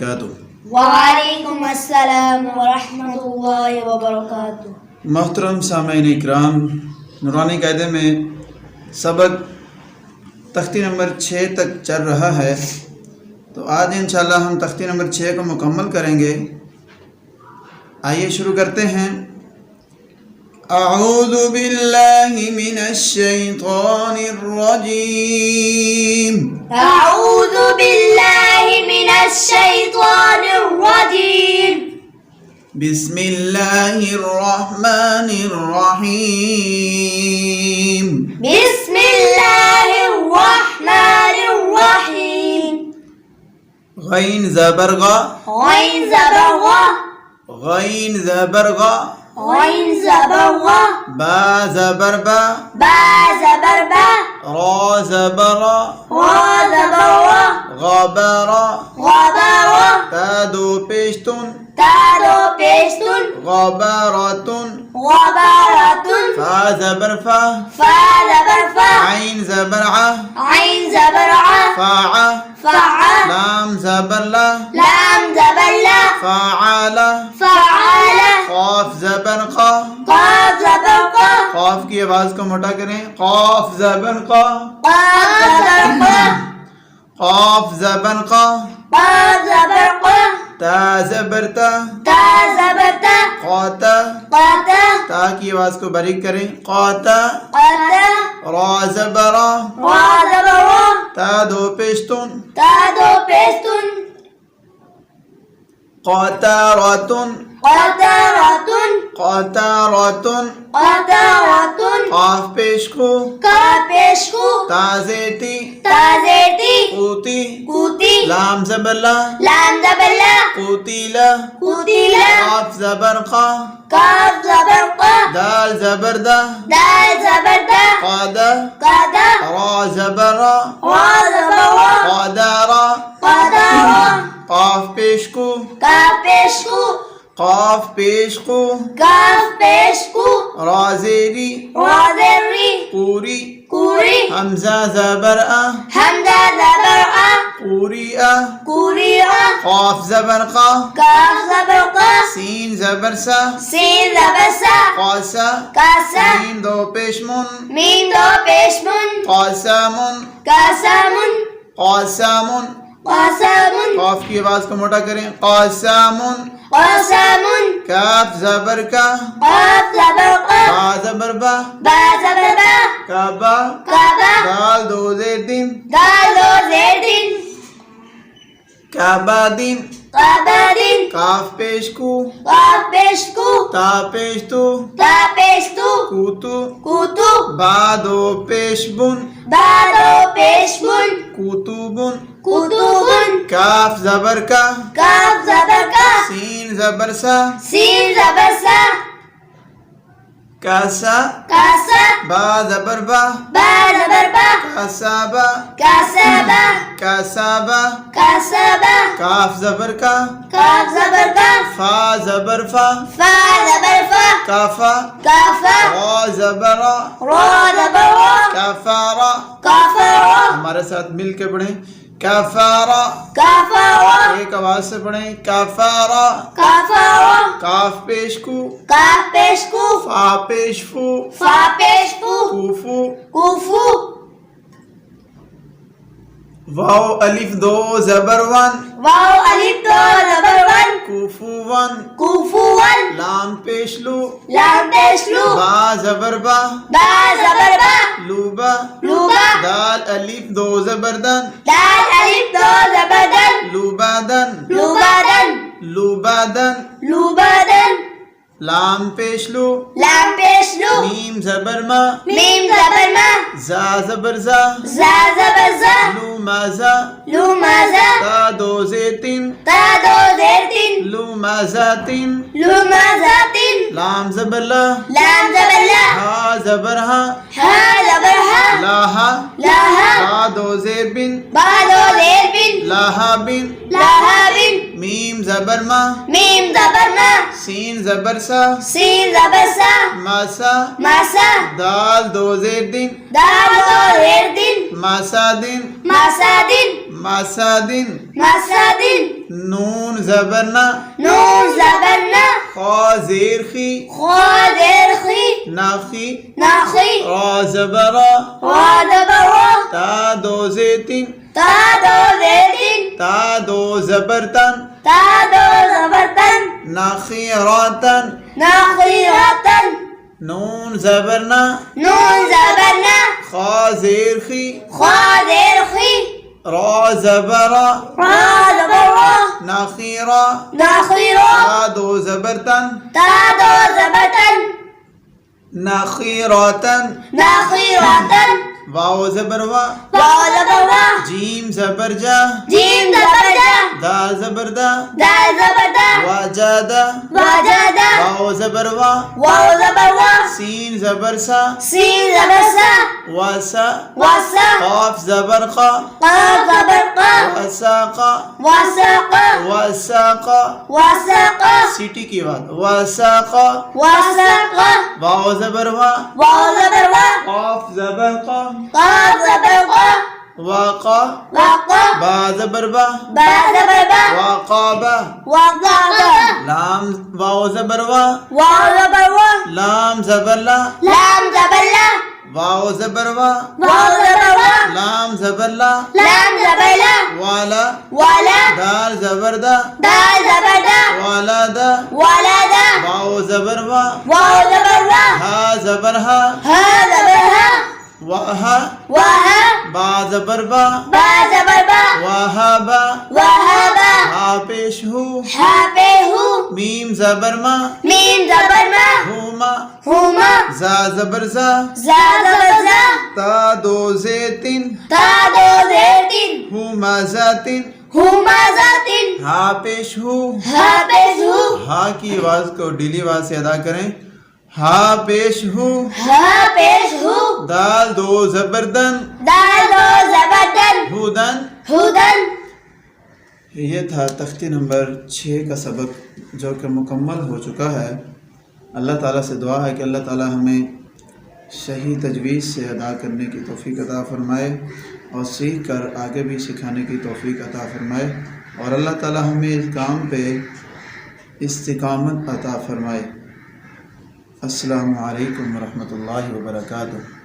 वालेकुम अस्सलाम वरहमतुल्लाहि वबरकातुहू। मोहतरम सामईन इकराम, नूरानी कायदे में सबक तख्ती नंबर 6 तक चल रहा है। तो आज इंशाअल्लाह हम तख्ती नंबर 6 को मुकम्मल करेंगे। आइए शुरू करते हैं। अऊज़ु बिल्लाहि मिनश शैतानिर रजीम। अऊज़ु बिल्लाहि मिनश शैतानिर रजीम। बिस्मिल्लाहिर रहमानिर रहीम। बिस्मिल्लाहिर रहमानिर रहीम। गैन ज़बर गा, गैन ज़बर गा, गैन ज़बर गा, गैन ज़बर गा, बा ज़बर बा, बा ज़बर बा, रा ज़बर रा, रा ज़बर रा, गबरा, गबरा, ता दो पेशतुन, ता दो पेशतुन, गबरातुन, गबरातुन, फा ज़बर फा, फा ज़बर फा, ऐन ज़बर आ, ऐन ज़बर आ, फ़ा फ़अ, लाम ज़बर ला, लाम ज़बर ला, फ़अला, फ़अला, क़ाफ ज़बर क़ा, क़ाफ ज़बर क़ा, क़ाफ की आवाज़ को मोटा करें। क़ाफ ज़बर क़ा, क़ाफ ज़बर क़ा, क़ाफ ज़बर क़ा, क़ाफ ज़बर क़ा, ता ज़बर ता, ता ज़बर ता, क़ाता, क़ाता, ता की आवाज़ को बारीक करें। क़ाता, क़ाता, रा ज़बर रा, रा ज़बर रा, ता दो पेशतुन, ता दो पेशतुन, क़ातारातुन, क़तारातुन, क़ातारातुन, क़तारातुन, क़ाफ पेश को, काफ पेश को, ता ज़ेती, ता ज़ेती, क़ूती, कूती, लाम ज़बर ला, लाम ज़बर ला, क़ूतीला, कूतीला, क़ाफ ज़बर क़ा, काफ ज़बर क़ा, दाल ज़बर दा, दाल ज़बर दा, क़ादा, क़ादा, रा ज़बर रा, रा ज़बर रा, क़ादारा, क़दारा, क़ाफ पेश को, काफ पेश को, क़ाफ पेश को, काफ पेश को, रा ज़ेरी, रा ज़ेरी, पूरी, कूरी, हमज़ा ज़बर आ, हमज़ा ज़बर आ, पूरी आ, कूरिया, क़ाफ ज़बर क़ा, काफ ज़बर क़ा, सीन ज़बर सा, सीन ज़बर सा, क़ासा, कासा, मीम दो पेश मुन, मीम दो पेश मुन, क़ासामुन, कासामुन, क़ासामुन, कासामुन, क़ाफ की आवाज़ को मोटा करें। क़ासामुन, कासामुन, काफ ज़बर का, काफ ज़बर क़ा, बा ज़बर बा, बा ज़बर बा, काबा, काबा, दाल दो ज़ेर दिन, दाल दो ज़ेर दिन, काबा दिन, काबा दिन, काफ पेश को, काफ पेश को, ता पेश तू, ता पेश तू, कूतू, कूतू, बा दो पेश बुन, बा दो पेश बुन, कूतुबुन, कुतुबुन, काफ ज़बर का, काफ ज़बर का, सीन ज़बर सा, सीन ज़बर सा, कासा, कासा, बा ज़बर बा, बा ज़बर बा, कासाबा, कासाबा, कासाबा, कासाबा, काफ ज़बर का, काफ ज़बर का, फा ज़बर फा, फा ज़बर फा, काफा, काफा, रा ज़बर रा, रा ज़बर रा, काफारा। काफारा, हमारे साथ मिल के पढ़ें। काफारा, काफारा, एक आवाज से पढ़ें। काफारा, काफारा, काफ पेश कू, काफ पेश को, फा पेश फू, फा पेश को, कूफू, कुफू, वाव अलिफ दो ज़बर वन, वाव अलिफ दो ज़बर वन, कूफू वन, कुफू वन, लाम पेश लू, लाम पेश लू, बा ज़बर बा, बा ज़बर बा, लूबा, लूबा, दाल अलिफ दो ज़बरदन, दाल अलिफ दो ज़बर दन, लूबादन, लूबादन, लूबादन, लूबादन, लाम पेश लू, लाम पेश लू, मीम ज़बर मा, मीम ज़बर मा, जा ज़बर जा, जा ज़बर जा, लू माजा, लू माजा, ता दो ज़ेतिन, ता दो ज़ेर तीन, लू माजातिन, लू माजा तीन, लाम ज़बर ला, लाम ज़बर ला, हा ज़बर हा, हा ज़बर हा, लाहा, लाहा, बा दो ज़ेर बिन, बा दो ज़ेर बिन, लाहा बिन, लाहा बिन, मीम ज़बर मा, मीम ज़बर मा, सीन ज़बर सा, सीन ज़बर सा, मासा, मासा, दाल दो ज़ेर दिन, दाल दो ज़ेर दिन, मासा दिन, मासा दिन, मासा दिन, मासा दिन, नून ज़बर ना नून ज़बर ना खा ज़ेर खी खा ज़ेर खी नाखी नाखी रा ज़बर रा रा ज़बर रा ता दो ज़ेतिन ता दो ज़ेतिन ता दो ज़बर तन ता दो ज़बर तन नाखीरातन नाखीरातन नून ज़बर ना नून ज़बर ना खा ज़ेर खी खा ज़ेर खी रा ज़बर रा रा ज़बर रा नाखीरा नाखीरा ता दो ज़बर तन ता दो ज़बर तन नाखीरातन नाखीरातन वाव ज़बर वा वाव ज़बर वा जीम ज़बर जा जीम ज़बर जा दाल ज़बर दा दाल ज़बर दा वाजादा वाजादा वाव ज़बर वा वाव ज़बर वा सीन ज़बर सा सीन ज़बर सा वासा वासा काफ ज़बर क़ा क़ाफ ज़बर क़ा वसाक़ा वसाक़ा वसाक़ा वसाक़ा सीटी की बात वसाक़ा वसाक़ा वाव ज़बर वा वाव ज़बर वा काफ ज़बर क़ा क़ाफ ज़बर क़ा वाक़ा वाक़ा बा ज़बर बा बा ज़बर बा वाक़ाबा वाक़ाबा लाम वाव ज़बर वा वाव ज़बर वा लाम ज़बर ला लाम ज़बर ला वाव ज़बर वा वाव ज़बर वा लाम ज़बर ला लाम ज़बर ला वाला वाला दाल ज़बर दा दाल ज़बर दा वाला दा वाला दा वाव ज़बर वा वाव ज़बर वा हा ज़बर हा हा ज़बर हा वाहा वाह बा ज़बर बा बा ज़बर बा वाहाबा वहाबा हा पेश हु हा पे हु मीम ज़बर मा मीम ज़बर मा हुमा हुमा जा ज़बर जा जा ज़बर जा ता दो ज़ेतिन ता दो ज़ेतिन हुमा ज़ातिन हुमा ज़ातिन हा पेश हु हा पे हु हा की आवाज़ को ढीली आवाज़ से अदा करें हा पेश हु हा पेश हु दाल दो ज़बरदन दाल दो ज़बरदन हुदन हुदन। ये था तख्ती नंबर 6 का सबक जो कि मुकम्मल हो चुका है। अल्लाह ताला से दुआ है कि अल्लाह ताला हमें सही तजवीज़ से अदा करने की तौफ़ीक अता फ़रमाए और सीख कर आगे भी सिखाने की तौफ़ीक अता फ़रमाए और अल्लाह ताला हमें इस काम पे इस्तिकामत अता फ़रमाए। अस्सलामु अलैकुम व रहमतुल्लाहि व बरकातुहू।